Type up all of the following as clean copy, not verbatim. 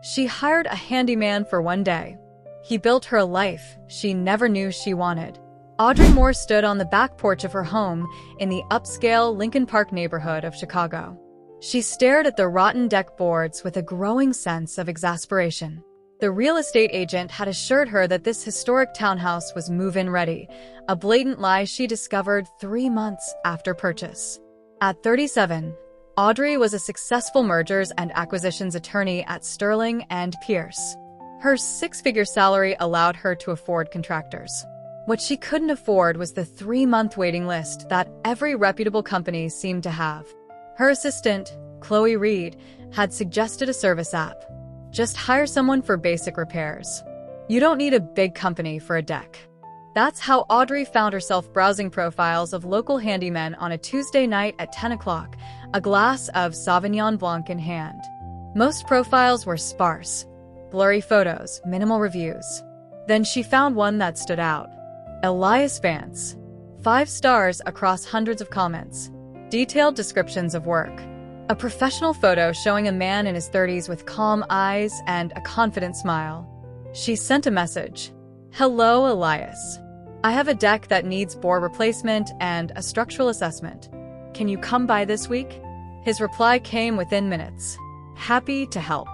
She hired a handyman for one day. He built her a life she never knew she wanted. Audrey Moore stood on the back porch of her home in the upscale Lincoln Park neighborhood of Chicago. She stared at the rotten deck boards with a growing sense of exasperation. The real estate agent had assured her that this historic townhouse was move-in ready, a blatant lie she discovered 3 months after purchase. At 37, Audrey was a successful mergers and acquisitions attorney at Sterling and Pierce. Her 6-figure salary allowed her to afford contractors. What she couldn't afford was the 3-month waiting list that every reputable company seemed to have. Her assistant, Chloe Reed, had suggested a service app. Just hire someone for basic repairs. You don't need a big company for a deck. That's how Audrey found herself browsing profiles of local handymen on a Tuesday night at 10 o'clock, a glass of Sauvignon Blanc in hand. Most profiles were sparse. Blurry photos, minimal reviews. Then she found one that stood out. Elias Vance. 5 stars across hundreds of comments. Detailed descriptions of work. A professional photo showing a man in his 30s with calm eyes and a confident smile. She sent a message. Hello, Elias. I have a deck that needs bore replacement and a structural assessment. Can you come by this week? His reply came within minutes. Happy to help.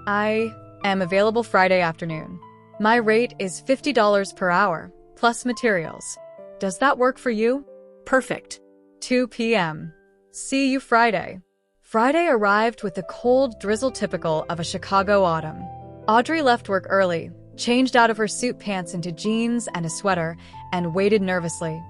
I am available Friday afternoon. My rate is $50 per hour, plus materials. Does that work for you? Perfect. 2 p.m. See you Friday. Friday arrived with the cold drizzle typical of a Chicago autumn. Audrey left work early, changed out of her suit pants into jeans and a sweater, and waited nervously.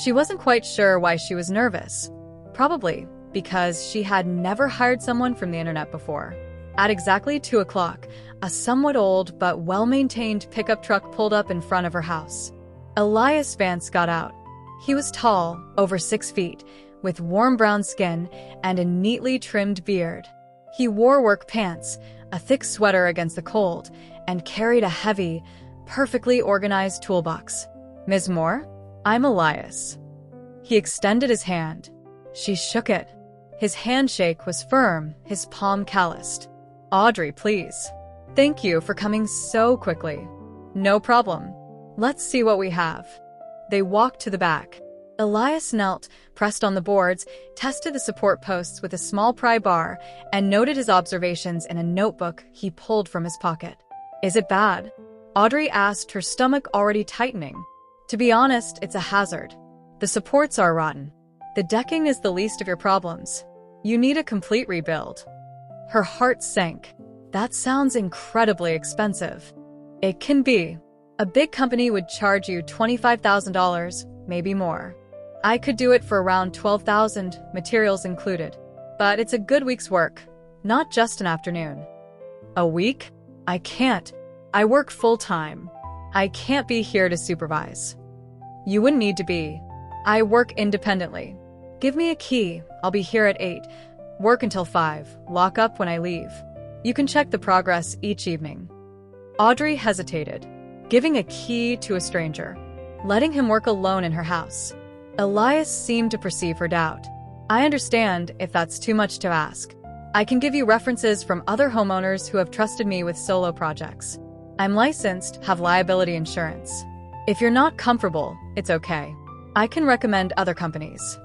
She wasn't quite sure why she was nervous. Probably because she had never hired someone from the internet before. At exactly 2 o'clock, a somewhat old but well-maintained pickup truck pulled up in front of her house. Elias Vance got out. He was tall, over 6 feet, with warm brown skin and a neatly trimmed beard. He wore work pants, a thick sweater against the cold, and carried a heavy, perfectly organized toolbox. Ms. Moore? I'm Elias. He extended his hand. She shook it. His handshake was firm, his palm calloused. Audrey, please. Thank you for coming so quickly. No problem. Let's see what we have. They walked to the back. Elias knelt, pressed on the boards, tested the support posts with a small pry bar, and noted his observations in a notebook he pulled from his pocket. Is it bad? Audrey asked, her stomach already tightening. To be honest, it's a hazard. The supports are rotten. The decking is the least of your problems. You need a complete rebuild. Her heart sank. That sounds incredibly expensive. It can be. A big company would charge you $25,000, maybe more. I could do it for around $12,000, materials included. But it's a good week's work, not just an afternoon. A week? I can't. I work full-time. I can't be here to supervise. You wouldn't need to be. I work independently. Give me a key. I'll be here at 8. Work until 5. Lock up when I leave. You can check the progress each evening. Audrey hesitated, giving a key to a stranger, letting him work alone in her house. Elias seemed to perceive her doubt. I understand if that's too much to ask. I can give you references from other homeowners who have trusted me with solo projects. I'm licensed, have liability insurance. If you're not comfortable, it's okay. I can recommend other companies.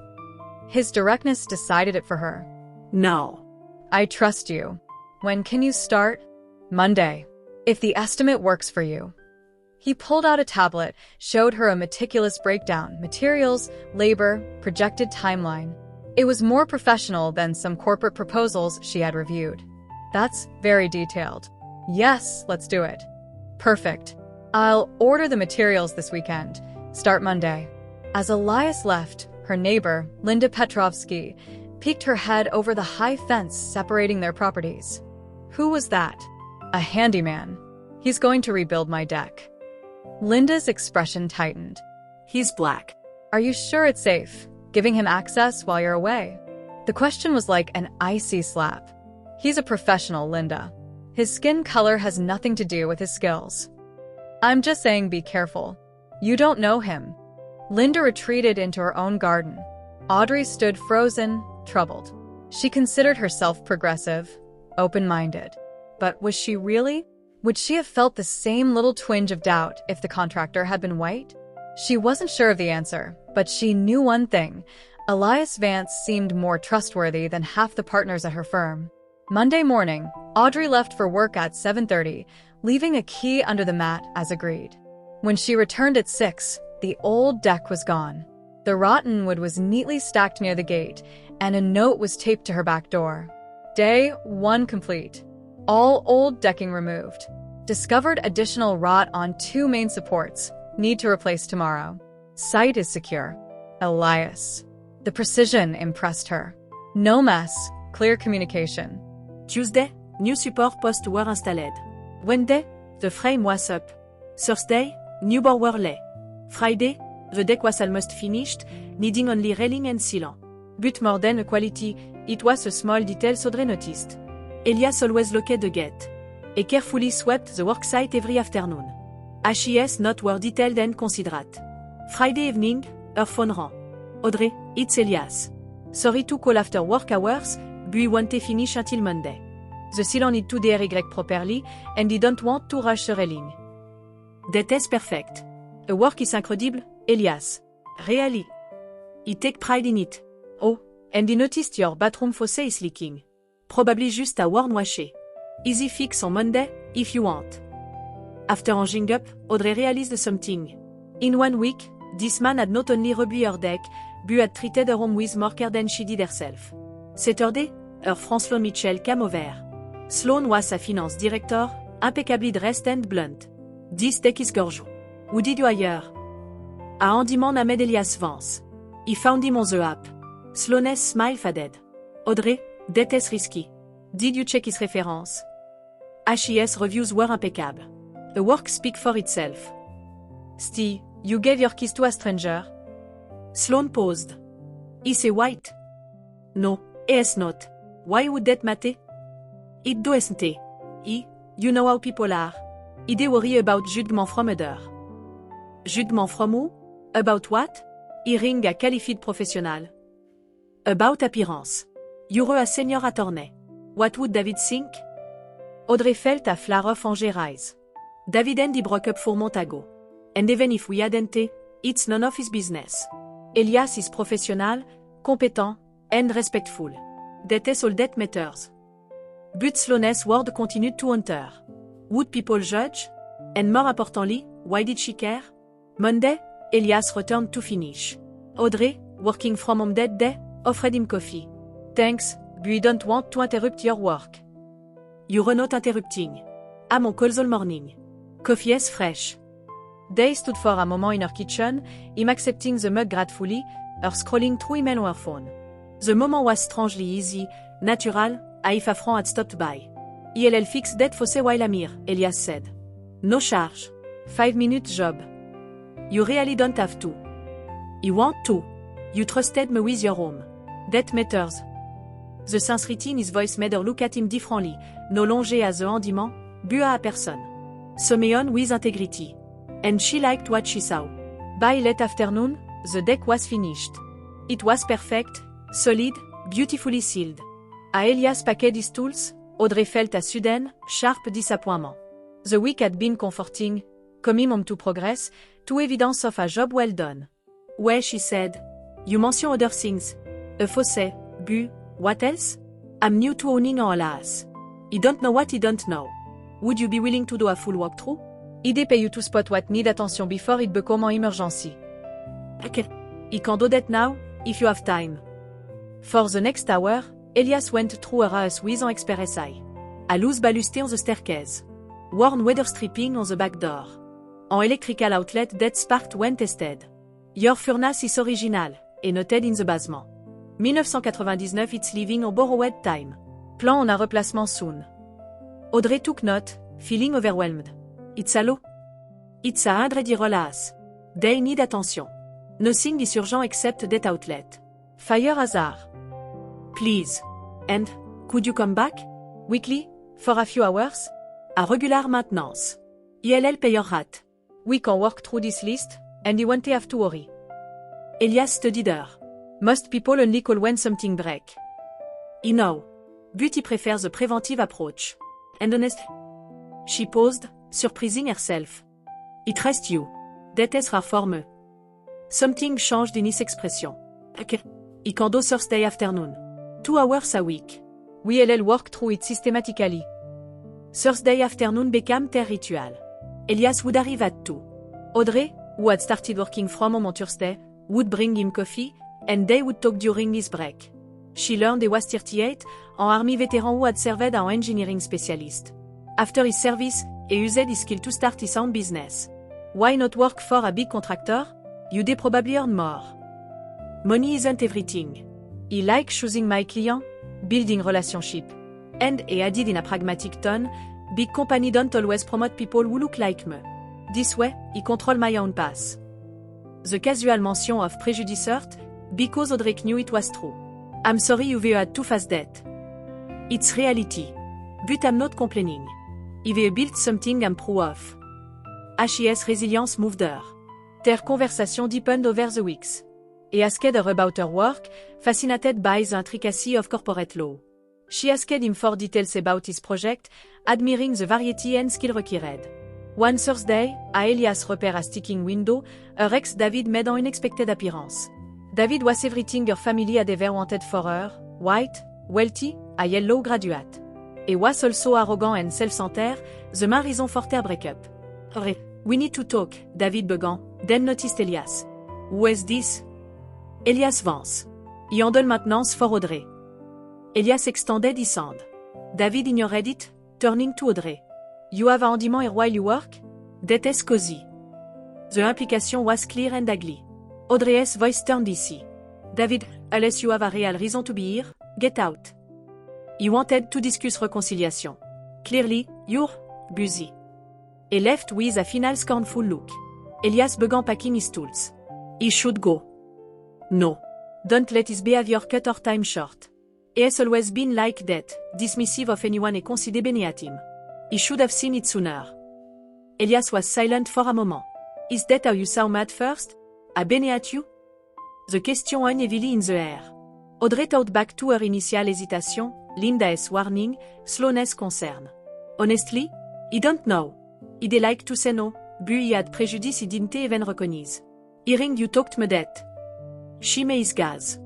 His directness decided it for her. No. I trust you. When can you start? Monday. If the estimate works for you. He pulled out a tablet, showed her a meticulous breakdown, materials, labor, projected timeline. It was more professional than some corporate proposals she had reviewed. That's very detailed. Yes, let's do it. Perfect. I'll order the materials this weekend. Start Monday. As Elias left, her neighbor, Linda Petrovsky, peeked her head over the high fence separating their properties. Who was that? A handyman. He's going to rebuild my deck. Linda's expression tightened. He's black. Are you sure it's safe, giving him access while you're away? The question was like an icy slap. He's a professional, Linda. His skin color has nothing to do with his skills. I'm just saying be careful. You don't know him. Linda retreated into her own garden. Audrey stood frozen, troubled. She considered herself progressive, open-minded. But was she really? Would she have felt the same little twinge of doubt if the contractor had been white? She wasn't sure of the answer, but she knew one thing. Elias Vance seemed more trustworthy than half the partners at her firm. Monday morning, Audrey left for work at 7:30, leaving a key under the mat as agreed. When she returned at 6, the old deck was gone. The rotten wood was neatly stacked near the gate, and a note was taped to her back door. Day 1 complete. All old decking removed. Discovered additional rot on 2 main supports. Need to replace tomorrow. Site is secure. Elias. The precision impressed her. No mess, clear communication. Tuesday, new support post were installed. Wednesday, the frame was up. Thursday, new board were laid. Friday, the deck was almost finished, needing only railing and sealant. But more than a quality, it was a small detail Audrey noticed. Elias always locked the gate. He carefully swept the worksite every afternoon. HES not were detailed and considerate. Friday evening, her phone rang. Audrey, it's Elias. Sorry to call after work hours, but we want to finish until Monday. The sealant need to DRY properly, and he don't want to rush the railing. That is perfect. The work is incredible, Elias. Really. He take pride in it. Oh, and he noticed your bathroom faucet is leaking. Probably just a worn washer. Easy fix on Monday, if you want. After hanging up, Audrey realized something. In 1 week, this man had not only rebuilt her deck, but had treated her home with more care than she did herself. Saturday, her friend Sloan Mitchell came over. Sloan was a finance director, impeccably dressed and blunt. This deck is gorgeous. Who did you hire? A handyman named Elias Vance. He found him on the app. Sloan's smile faded. Audrey, that is risky. Did you check his reference? HES reviews were impeccable. The work speaks for itself. Steve, you gave your keys to a stranger? Sloan paused. Is he white? No, he is not. Why would that matter? It doesn't. You know how people are. They worry about judgment from others. Judgment from who? About what? Hiring a qualified professional. About appearance. You're a senior attorney. What would David think? Audrey felt a flare of anger rise. David and he broke up 4 months ago. And even if we hadn't, it's none of his business. Elias is professional, competent, and respectful. That is all that matters. But Sloan's word continued to haunt her. Would people judge? And more importantly, why did she care? Monday, Elias returned to finish. Audrey, working from home that day, offered him coffee. Thanks, but we don't want to interrupt your work. You're not interrupting. I'm on calls all morning. Coffee is fresh. Day stood for a moment in her kitchen, him accepting the mug gratefully, her scrolling through email on her phone. The moment was strangely easy, natural, as if a friend had stopped by. ILL fixed that faucet while I'm here, Elias said. No charge. 5-minute job. You really don't have to. You want to. You trusted me with your home. That matters. The sincerity in his voice made her look at him differently, no longer as a handyman, but as a person. Someone with integrity. And she liked what she saw. By late afternoon, the deck was finished. It was perfect, solid, beautifully sealed. As Elias packed his tools, Audrey felt a sudden, sharp disappointment. The week had been comforting, coming home to progress, to evidence of a job well done. Well, she said. You mention other things. A faucet, but, what else? I'm new to owning an Elias. You don't know what you don't know. Would you be willing to do a full walkthrough? I'd pay you to spot what need attention before it become an emergency. Okay. You can do that now, if you have time. For the next hour, Elias went through her house with an express eye. A loose baluster on the staircase. Worn weather stripping on the back door. An electrical outlet that sparked when tested. Your furnace is original, et noted in the basement. 1999 it's leaving on borrowed time. Plan on a replacement soon. Audrey took note, feeling overwhelmed. It's a low. It's a 100 Elias. They need attention. Nothing is urgent except that outlet. Fire hazard. Please. And, could you come back? Weekly? For a few hours? A regular maintenance. ILL pay your hat. We can work through this list, and you won't have to worry. Elias studied her. Most people only call when something break. He know. But he prefers the preventive approach. And honest. She paused, surprising herself. It rest you. That is rare for me. Something changed in his expression. Ok. I can do Thursday afternoon. 2 hours a week. We will work through it systematically. Thursday afternoon became their ritual. Elias would arrive at 2. Audrey, who had started working from home on Thursday, would bring him coffee, and they would talk during his break. She learned he was 38, an army veteran who had served as an engineering specialist. After his service, he used his skill to start his own business. Why not work for a big contractor? You'd probably earn more. Money isn't everything. I like choosing my client, building relationship. And he added in a pragmatic tone, big company don't always promote people who look like me. This way, I control my own path. The casual mention of prejudice hurt, because Audrey knew it was true. I'm sorry you've had to face that. It's reality. But I'm not complaining. You've built something I'm proud of. HES resilience moved her. Their conversation deepened over the weeks. He asked her about her work, fascinated by the intricacy of corporate law. She asked him for details about his project, admiring the variety and skill required. One Thursday, à Elias' repère a sticking window, her ex David made an unexpected appearance. David was everything her family had ever wanted for her, white, wealthy, a yellow graduate. He was also arrogant and self-centered, the main reason for their breakup. We need to talk, David began, then noticed Elias. Who is this? Elias Vance. He handle maintenance for Audrey. Elias extended his hand. David ignored it, turning to Audrey. You have a handyman here while you work? That is cozy. The implication was clear and ugly. Audrey's voice turned easy. David, unless you have a real reason to be here, get out. He wanted to discuss reconciliation. Clearly, you're busy. He left with a final scornful look. Elias began packing his tools. He should go. No. Don't let his behavior cut our time short. He has always been like that, dismissive of anyone he considered beneath him. He should have seen it sooner. Elias was silent for a moment. Is that how you saw me at first? A beneath you? The question hung heavily in the air. Audrey thought back to her initial hesitation, Linda's warning, slowness concern. Honestly, he don't know. He'd like to say no, but he had prejudice he didn't even recognize. Hearing you talked me that. She made his gaze.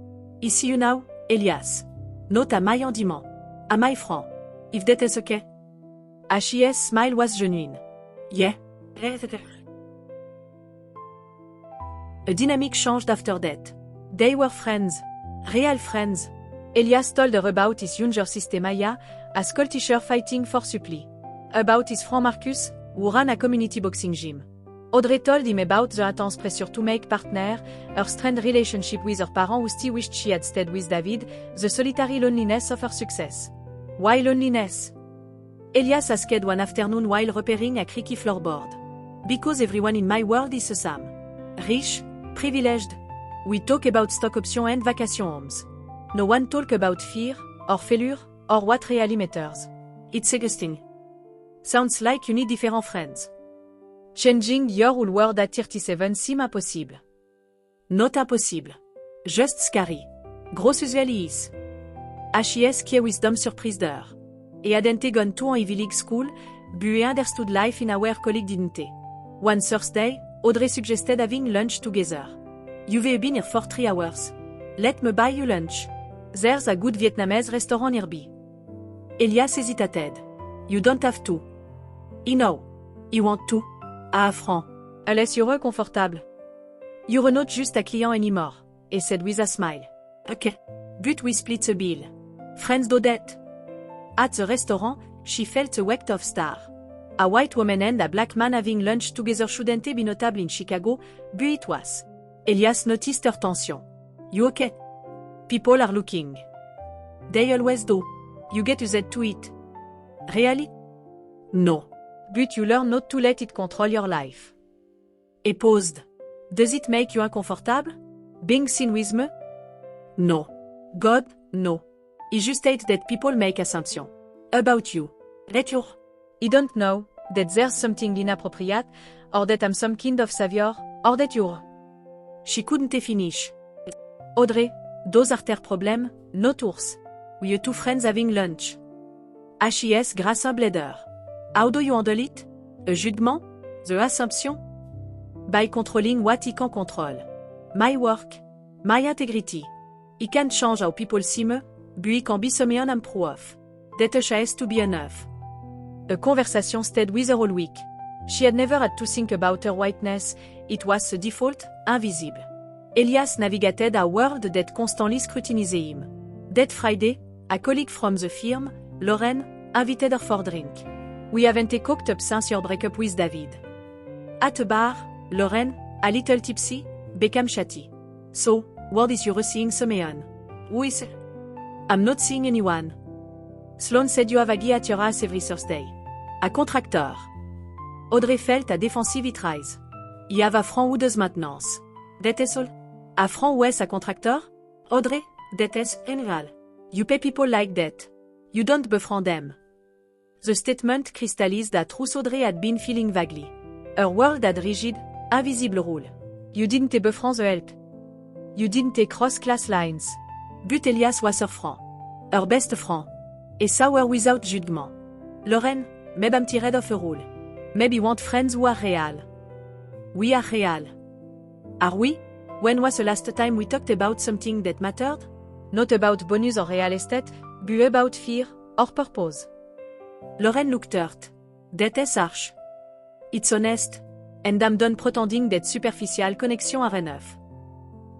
I see you now, Elias. Not a my handyman. A my friend. If that is okay. HES smile was genuine. Yeah. A dynamic changed after that. They were friends. Real friends. Elias told her about his younger sister Maya, a school teacher fighting for supply. About his friend Marcus, who ran a community boxing gym. Audrey told him about the intense pressure to make partner, her strained relationship with her parents who still wished she had stayed with David, the solitary loneliness of her success. Why loneliness? Elias asked one afternoon while repairing a creaky floorboard. Because everyone in my world is the same. Rich, privileged. We talk about stock options and vacation homes. No one talk about fear, or failure, or what really matters. It's exhausting. Sounds like you need different friends. Changing your whole world at 37 seems impossible. Not impossible. Just scary. Gross usually is. HES key wisdom surprised her. He hadn't gone to an Ivy League school, but he understood life in a way her colleague didn't. One Thursday, Audrey suggested having lunch together. You've been here for 3 hours. Let me buy you lunch. There's a good Vietnamese restaurant nearby. Elias hesitated. You don't have to. He know. He want to. À franc. Unless you're comfortable. You're not just a client anymore, he said with a smile. Okay. But we split the bill. Friends do that. At the restaurant, she felt a weight of star. A white woman and a black man having lunch together shouldn't be notable in Chicago, but it was. Elias noticed her tension. You okay? People are looking. They always do. You get used to it. Really? No. But you learn not to let it control your life. He paused. Does it make you uncomfortable? Being seen with me? No. God, no. He just hates that people make assumptions. About you. Let your. He don't know that there's something inappropriate, or that I'm some kind of savior, or that you're. She couldn't finish. Audrey, those are their problem, not yours. We're two friends having lunch. HIS grâce un blader. How do you handle it? A jugement? The assumption? By controlling what I can control. My work. My integrity. I can't change how people see me, but I can be someone I'm proud of. That has to be enough. A conversation stayed with her all week. She had never had to think about her whiteness, it was the default, invisible. Elias navigated a world that constantly scrutinized him. That Friday, a colleague from the firm, Lauren, invited her for drink. We haven't cooked up since your breakup with David. At a bar, Lauren, a little tipsy, became chatty. So, what is you seeing someone? Who is? I'm not seeing anyone. Sloan said you have a guy at your house every Thursday. A contractor. Audrey felt a defensive it rise. I have a franc who does maintenance. That is all. A franc who is a contractor? Audrey, that is general. You pay people like that. You don't befriend them. The statement crystallized that truth Audrey had been feeling vaguely. Her world had rigid, invisible rule. You didn't befriend the help. You didn't cross class lines. But Elias was her friend. Her best friend. Et ça were without judgment. Lauren, maybe I'm tired of a rule. Maybe want friends who are real. We are real. Are we? When was the last time we talked about something that mattered? Not about bonus or real estate, but about fear or purpose. Lauren looked hurt. That is harsh. It's honest, and I'm done pretending that superficial connections are enough.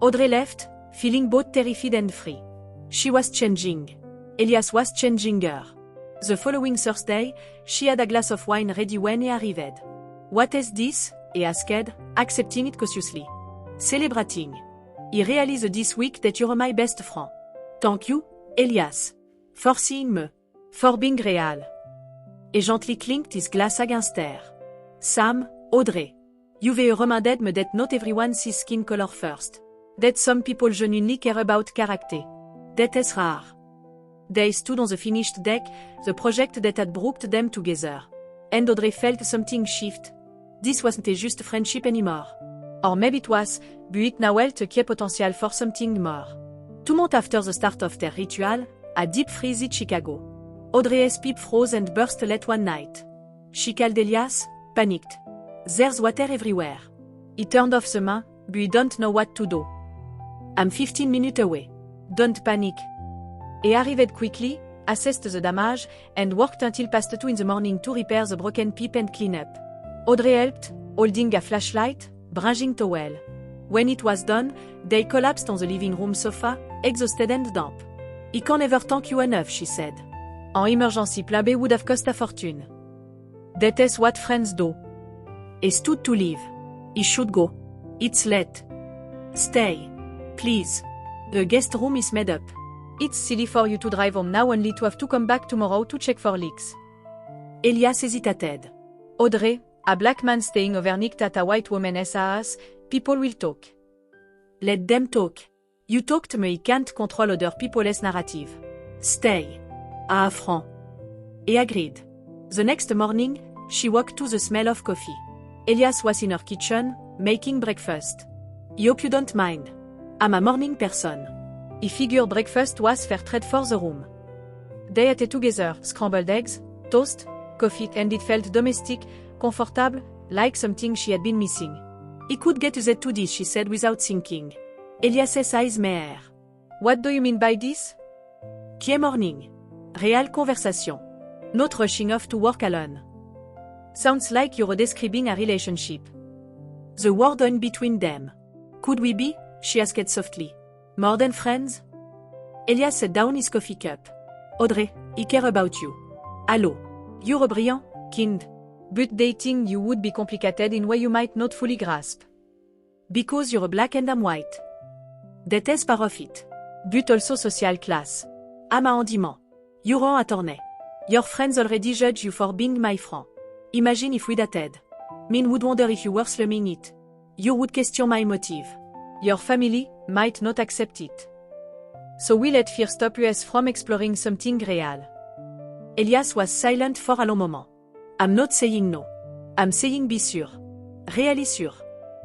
Audrey left, feeling both terrified and free. She was changing. Elias was changing her. The following Thursday, she had a glass of wine ready when he arrived. What is this? He asked, accepting it cautiously. Celebrating. I realized this week that you're my best friend. Thank you, Elias. For seeing me. For being real. He gently clinked his glass against her. Sam, Audrey. You've reminded me that not everyone sees skin color first. That some people genuinely care about character. That is rare. They stood on the finished deck, the project that had brought them together. And Audrey felt something shift. This wasn't just friendship anymore. Or maybe it was, but it now held a key potential for something more. 2 months after the start of their ritual, a deep freeze hit Chicago. Audrey's pipe froze and burst late one night. She called Elias, panicked. There's water everywhere. He turned off the main, but he don't know what to do. I'm 15 minutes away. Don't panic. He arrived quickly, assessed the damage, and worked until past 2 in the morning to repair the broken pipe and clean up. Audrey helped, holding a flashlight, bringing towel. When it was done, they collapsed on the living room sofa, exhausted and damp. I can never thank you enough, she said. An emergency plan B would have cost a fortune. That is what friends do. He stood to leave. He should go. It's late. Stay. Please. The guest room is made up. It's silly for you to drive home now only to have to come back tomorrow to check for leaks. Elias hesitated. Audrey, a black man staying overnight at a white woman's house, people will talk. Let them talk. You talk to me, I can't control other people's narrative. Stay. A franc. He agreed. The next morning, she woke to the smell of coffee. Elias was in her kitchen, making breakfast. I hope you don't mind. I'm a morning person. He figured breakfast was fair trade for the room. They ate together, scrambled eggs, toast, coffee, and it felt domestic, comfortable, like something she had been missing. He could get used to this, she said without thinking. Elias's eyes met her. What do you mean by this? Qui morning. Real conversation. Not rushing off to work alone. Sounds like you're describing a relationship. The word in between them. Could we be? She asked softly. More than friends? Elias set down his coffee cup. Audrey, I care about you. Hello. You're brilliant, kind. But dating you would be complicated in way you might not fully grasp. Because you're black and I'm white. That is part of it. But also social class. I'm a handyman. You're an attorney. Your friends already judge you for being my friend. Imagine if we dated. Men would wonder if you were slumming it. You would question my motive. Your family might not accept it. So we let fear stop us from exploring something real. Elias was silent for a long moment. I'm not saying no. I'm saying be sure. Really sure.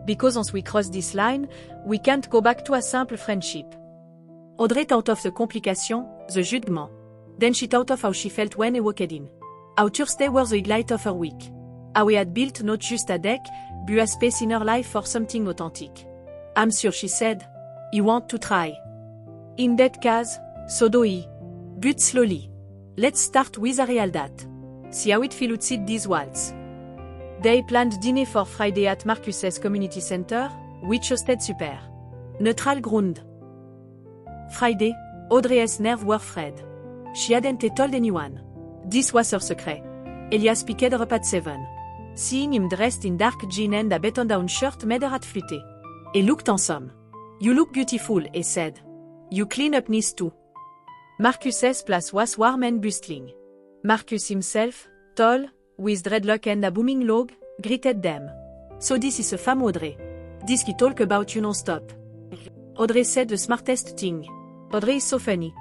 Because once we cross this line, we can't go back to a simple friendship. Audrey thought of the complication, the jugement. Then she thought of how she felt when he walked in. How Thursday was the highlight of her week. How he had built not just a deck, but a space in her life for something authentic. I'm sure, she said. You want to try? In that case, so do I. But slowly. Let's start with a real date. See how it feels outside these walls. They planned dinner for Friday at Marcus's community center, which hosted super. Neutral ground. Friday, Audrey's nerves were frayed. She hadn't told anyone. This was her secret. Elias picked her up at 7. Seeing him dressed in dark jeans and a button-down shirt made her heart flutter. He looked handsome. You look beautiful, he said. You clean up nice too. Marcus's place was warm and bustling. Marcus himself, tall, with dreadlock and a booming log, greeted them. So this is a femme Audrey. This qui talk about you non-stop. Audrey said the smartest thing. Audrey is so funny.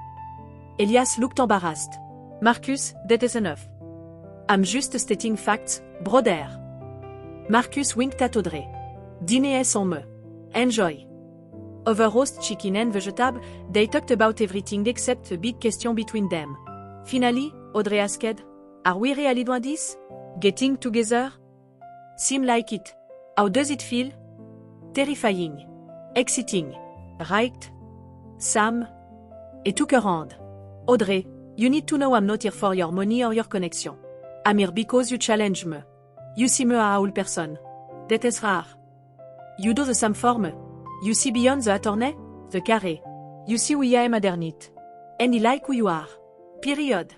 Elias looked embarrassed. Marcus, that is enough. I'm just stating facts, brother. Marcus winked at Audrey. Dîner est son me. Enjoy. Over roast chicken and vegetable, they talked about everything except a big question between them. Finally, Audrey asked, are we really doing this? Getting together? Seem like it. How does it feel? Terrifying. Exciting. Right? Sam? He took her hand. Audrey, you need to know I'm not here for your money or your connection. I'm here because you challenge me. You see me a whole person. That is rare. You do the same for me. You see beyond the attorney, the carré. You see who I am underneath. And I like who you are. Period.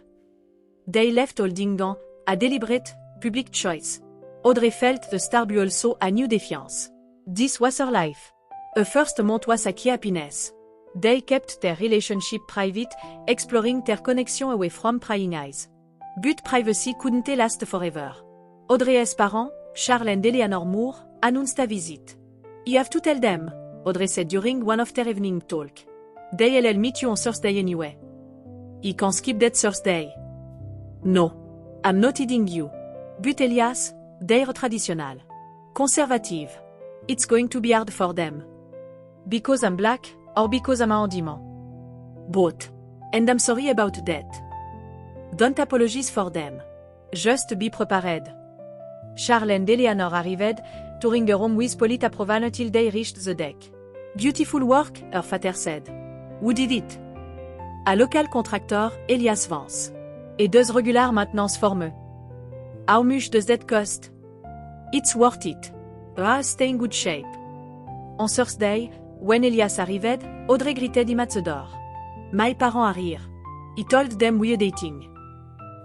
They left holding on, a deliberate, public choice. Audrey felt the star but also a new defiance. This was her life. Her first month was a key happiness. They kept their relationship private, exploring their connection away from prying eyes. But privacy couldn't last forever. Audrey's parents, Charles and Eleanor Moore, announced a visit. You have to tell them, Audrey said during one of their evening talk. They'll meet you on Thursday anyway. You can skip that Thursday. No. I'm not hiding you. But Elias, they're traditional. Conservative. It's going to be hard for them. Because I'm black, or because I'm a handyman? Both. And I'm sorry about that. Don't apologize for them. Just be prepared. Charles and Eleanor arrived, touring the room with polite approval until they reached the deck. Beautiful work, her father said. Who did it? A local contractor, Elias Vance. Et does regular maintenance for me. How much does that cost? It's worth it. Stay in good shape. On Thursday, when Elias arrived, Audrey greeted him at the door. My parents are here. He told them we're dating.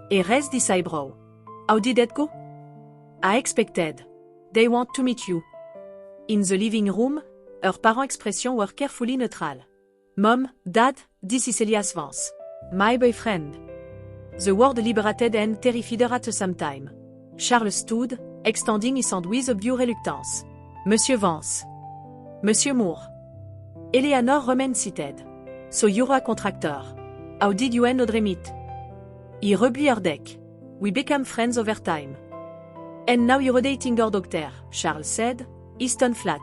He raised his eyebrow. How did that go? I expected. They want to meet you. In the living room, her parents' expressions were carefully neutral. Mom, Dad, this is Elias Vance. My boyfriend. The word liberated and terrified her at the same time. Charles stood, extending his hand with obvious reluctance. Monsieur Vance. Monsieur Moore. Eleanor remained seated. So you're a contractor. How did you and Audrey meet? He rubbed her deck. We became friends over time. And now you're dating our doctor, Charles said, Easton flat.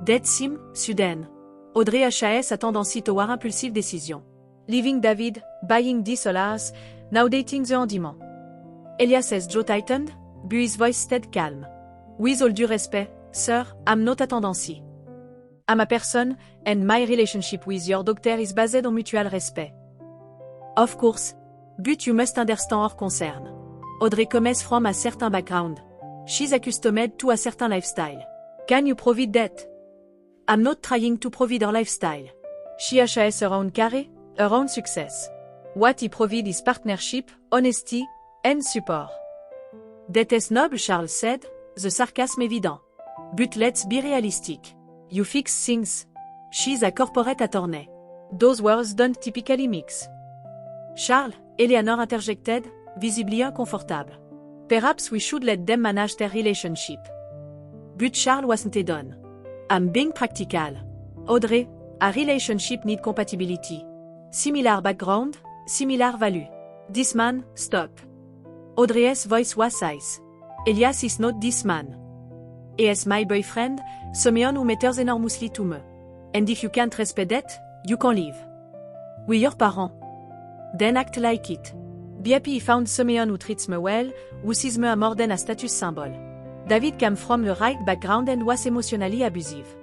That seemed sudden. Audrey HAS a tendency toward impulsive decision. Leaving David, buying this house, now dating the handyman. Elias's jaw tightened, but his voice stayed calm. With all due respect, sir, I'm not a tendency. I'm a person, and my relationship with your doctor is based on mutual respect. Of course. But you must understand our concern. Audrey comes from a certain background. She's accustomed to a certain lifestyle. Can you provide that? I'm not trying to provide her lifestyle. She has her own career, her own success. What he provides is partnership, honesty, and support. That is noble, Charles said, the sarcasm evident. But let's be realistic. You fix things. She's a corporate attorney. Those words don't typically mix. Charles, Eleanor interjected, visibly uncomfortable. Perhaps we should let them manage their relationship. But Charles wasn't done. I'm being practical. Audrey, a relationship need compatibility. Similar background, similar value. This man, stop. Audrey's voice was ice. Elias is not this man. He is my boyfriend, someone who matters enormously to me. And if you can't respect that, you can leave. We're your parents. then act like it. Be happy he found someone who treats me well, who sees me more than a status symbol. David came from the right background and was emotionally abusive.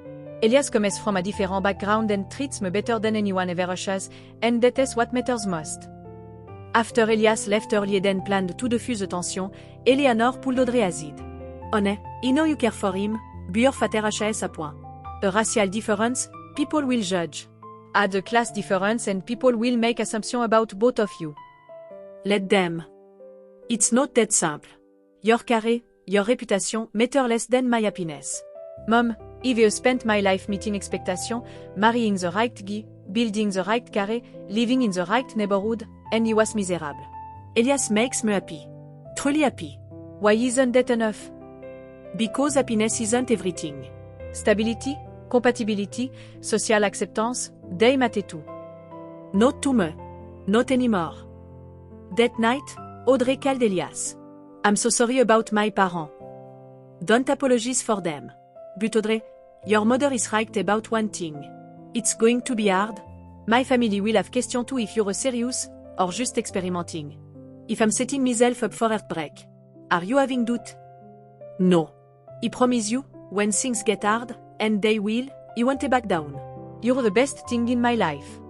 Elias comes from a different background and treats me better than anyone ever has, and that is what matters most. After Elias left early and planned to defuse the tension, Eleanor pulled Audrey aside. Honey, I know you care for him, but your father has a point. A racial difference, people will judge. Add a class difference and people will make assumptions about both of you. Let them. It's not that simple. Your career, your reputation matter less than my happiness. Mom, I've spent my life meeting expectations, marrying the right guy, building the right career, living in the right neighborhood, and he was miserable. Elias makes me happy. Truly happy. Why isn't that enough? Because happiness isn't everything. Stability, compatibility, social acceptance, they matter too. Not to me. Not anymore. That night, Audrey called Elias. I'm so sorry about my parents. Don't apologize for them. But Audrey, your mother is right about one thing. It's going to be hard. My family will have question too if you're serious, or just experimenting. If I'm setting myself up for heartbreak. Are you having doubt? No. I promise you, when things get hard, and they will, you won't back down. You're the best thing in my life.